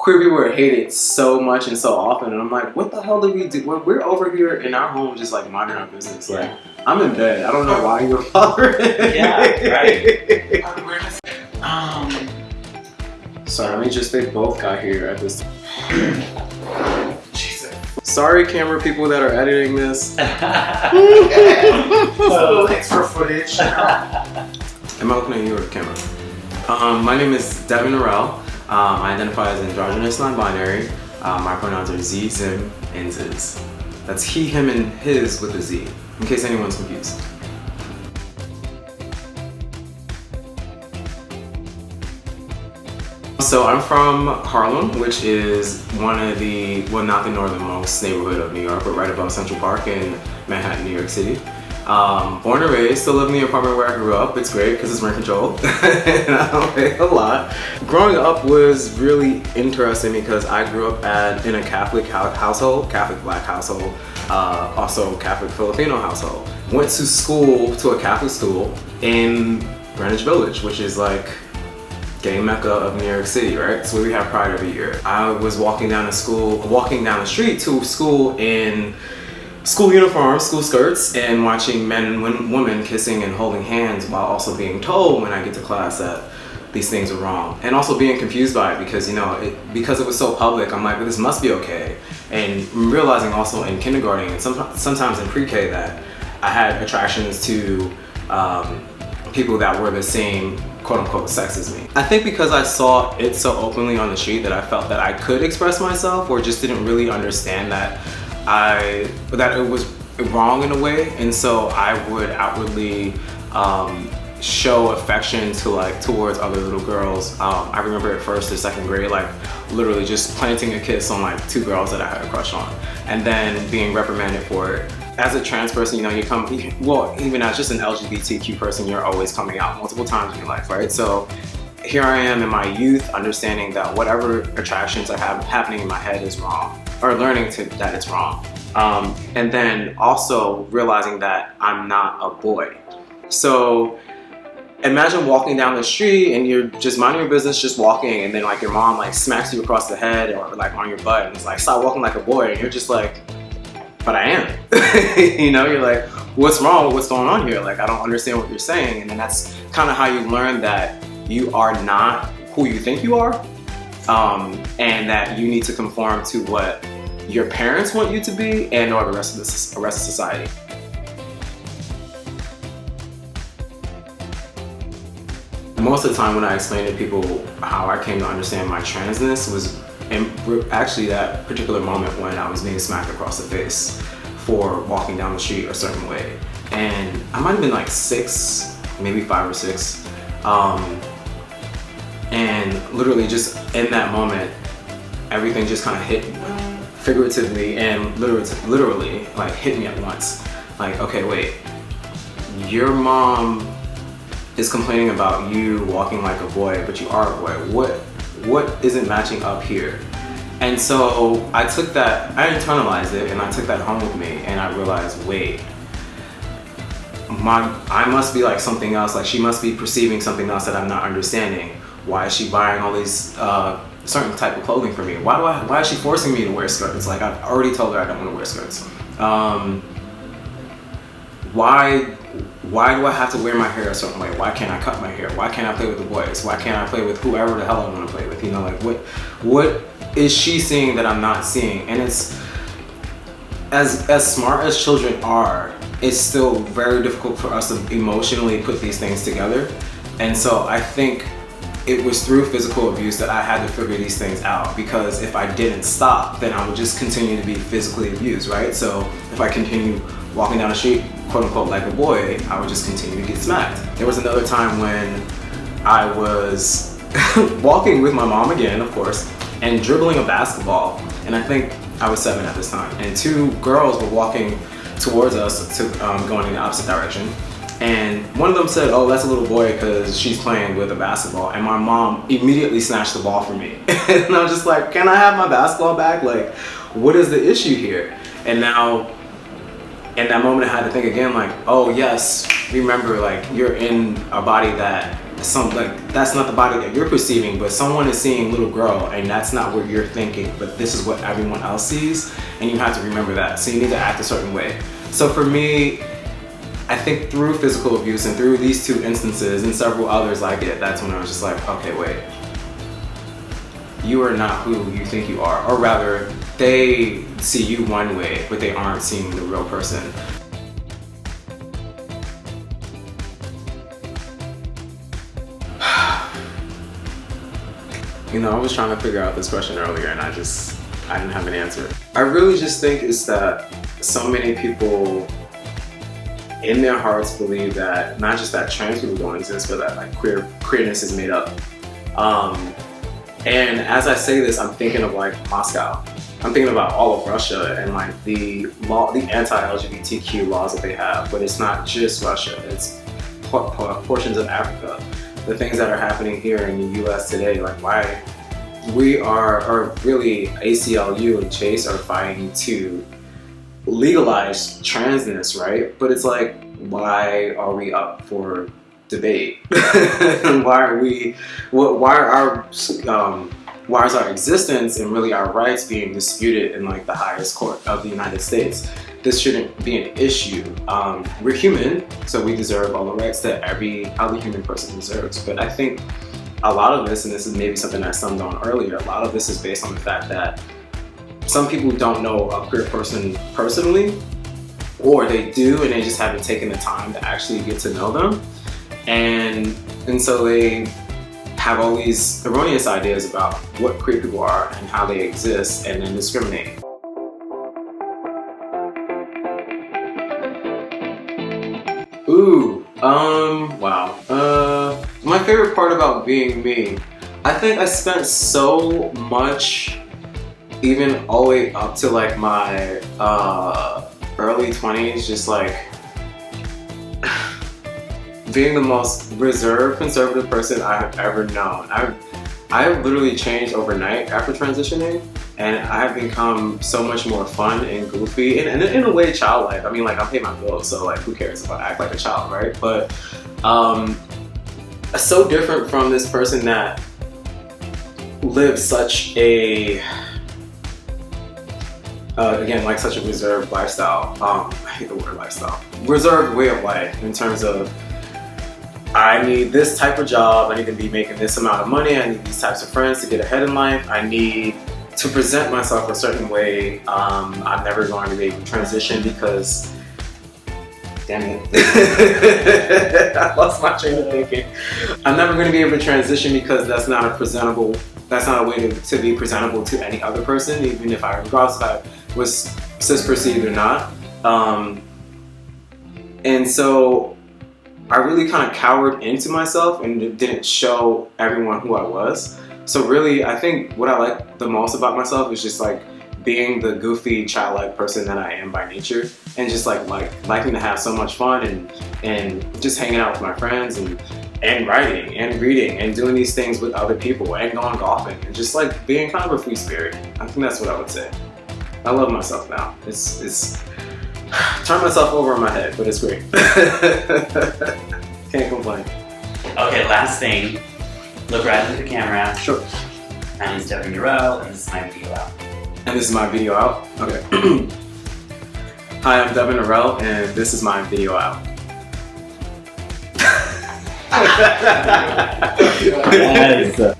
queer people are hated so much and so often, and I'm like, what the hell do we do? We're over here in our home just like minding our business. Like, I'm in bed. I don't know why you're bothering. Yeah, right. Sorry, let me just, they both got here at this time. Jesus. Sorry, camera people that are editing this. So extra footage. Am I looking at your camera? My name is Devin-Norelle. I identify as androgynous non-binary. My pronouns are Z, Zim, and Ziz. That's he, him, and his with a Z, in case anyone's confused. So I'm from Harlem, which is one of the, well, not the northernmost neighborhood of New York, but right above Central Park in Manhattan, New York City. Born and raised, still live in the apartment where I grew up. It's great because it's rent controlled and I don't pay a lot. Growing up was really interesting because I grew up in a Catholic household, Catholic black household, also Catholic Filipino household. Went to school, to a Catholic school in Greenwich Village, which is like gay mecca of New York City, right? So we have Pride every year. I was walking down the street to school in school uniforms, school skirts, and watching men and women kissing and holding hands while also being told when I get to class that these things are wrong. And also being confused by it because, you know, because it was so public, I'm like, well, this must be okay. And realizing also in kindergarten and sometimes in pre-K that I had attractions to people that were the same quote-unquote sex as me. I think because I saw it so openly on the street that I felt that I could express myself, or just didn't really understand that it was wrong in a way, and so I would outwardly show affection towards other little girls. I remember at first or second grade, like literally just planting a kiss on like two girls that I had a crush on, and then being reprimanded for it. As a trans person, you know, even as just an LGBTQ person, you're always coming out multiple times in your life, right? So here I am in my youth, understanding that whatever attractions are happening in my head is wrong, or learning that it's wrong. And then also realizing that I'm not a boy. So imagine walking down the street and you're just minding your business, just walking, and then like your mom like smacks you across the head or like on your butt and it's like, stop walking like a boy, and you're just like, but I am. You know, you're like, what's wrong? What's going on here? Like, I don't understand what you're saying. And then that's kind of how you learn that you are not who you think you are, and that you need to conform to what your parents want you to be and or the rest of society. Most of the time when I explain to people how I came to understand my transness was actually that particular moment when I was being smacked across the face for walking down the street a certain way. And I might have been like 6, maybe 5 or 6. And literally just in that moment, everything just kind of hit figuratively and literally like hit me at once. Like, okay, wait, your mom is complaining about you walking like a boy, but you are a boy. What isn't matching up here? And so I took that, I internalized it, and I took that home with me, and I realized, wait, I must be like something else. Like, she must be perceiving something else that I'm not understanding. Why is she buying all these certain type of clothing for me? Why is she forcing me to wear skirts? Like, I've already told her I don't want to wear skirts. Why do I have to wear my hair a certain way? Why can't I cut my hair? Why can't I play with the boys? Why can't I play with whoever the hell I want to play with? You know, like what is she seeing that I'm not seeing? And it's as smart as children are, it's still very difficult for us to emotionally put these things together. And so I think it was through physical abuse that I had to figure these things out, because if I didn't stop, then I would just continue to be physically abused, right? So if I continue walking down the street, quote unquote, like a boy, I would just continue to get smacked. There was another time when I was walking with my mom again, of course, and dribbling a basketball. And I think I was 7 at this time. And 2 girls were walking towards us, going in the opposite direction. And one of them said, oh, that's a little boy because she's playing with a basketball. And my mom immediately snatched the ball from me. And I'm just like, can I have my basketball back? Like, what is the issue here? And now, in that moment, I had to think again, like, oh yes, remember, like, you're in a body that that's not the body that you're perceiving, but someone is seeing little girl and that's not what you're thinking, but this is what everyone else sees, and you have to remember that. So you need to act a certain way. So for me, I think through physical abuse and through these two instances and several others like it, that's when I was just like, okay, wait. You are not who you think you are. Or rather, they see you one way, but they aren't seeing the real person. You know, I was trying to figure out this question earlier and I didn't have an answer. I really just think it's that so many people in their hearts believe that not just that trans people don't exist, but that like queerness is made up. And as I say this, I'm thinking of like Moscow. I'm thinking about all of Russia and like the anti-LGBTQ laws that they have, but it's not just Russia, it's portions of Africa. The things that are happening here in the US today, like why we or really ACLU and Chase are fighting to legalize transness, right? But it's like, why are we up for debate? why is our existence and really our rights being disputed in like the highest court of the United States? This shouldn't be an issue. We're human, so we deserve all the rights that every other human person deserves. But I think a lot of this, and this is maybe something I summed on earlier, a lot of this is based on the fact that some people don't know a queer person personally, or they do and they just haven't taken the time to actually get to know them. And so they have all these erroneous ideas about what queer people are and how they exist, and then discriminate. Ooh, wow. My favorite part about being me, I think I spent so much, even all the way up to like my early 20s, just like being the most reserved, conservative person I have ever known. I've literally changed overnight after transitioning, and I've become so much more fun and goofy, and in a way childlike. I mean, like, I pay my bills, so like, who cares if I act like a child, right? But so different from this person that lives such a again, like such a reserved lifestyle. I hate the word lifestyle. Reserved way of life in terms of, I need this type of job, I need to be making this amount of money, I need these types of friends to get ahead in life, I need to present myself a certain way. I'm never going to be able to transition because, damn it, I lost my train of thinking. I'm never going to be able to transition because that's not a way to be presentable to any other person, even if regardless if I was cis-perceived or not. And so I really kind of cowered into myself and didn't show everyone who I was. So really, I think what I like the most about myself is just like being the goofy, childlike person that I am by nature, and just like liking to have so much fun and just hanging out with my friends and writing and reading and doing these things with other people and going golfing and just like being kind of a free spirit. I think that's what I would say. I love myself now. It's turn myself over in my head, but it's great. Can't complain. Okay, last thing. Look right into the camera. Sure. My name is Devin-Norelle, and this is my video out. And this is my video out? Okay. Hi, I'm Devin-Norelle, and this is my video out. Yes.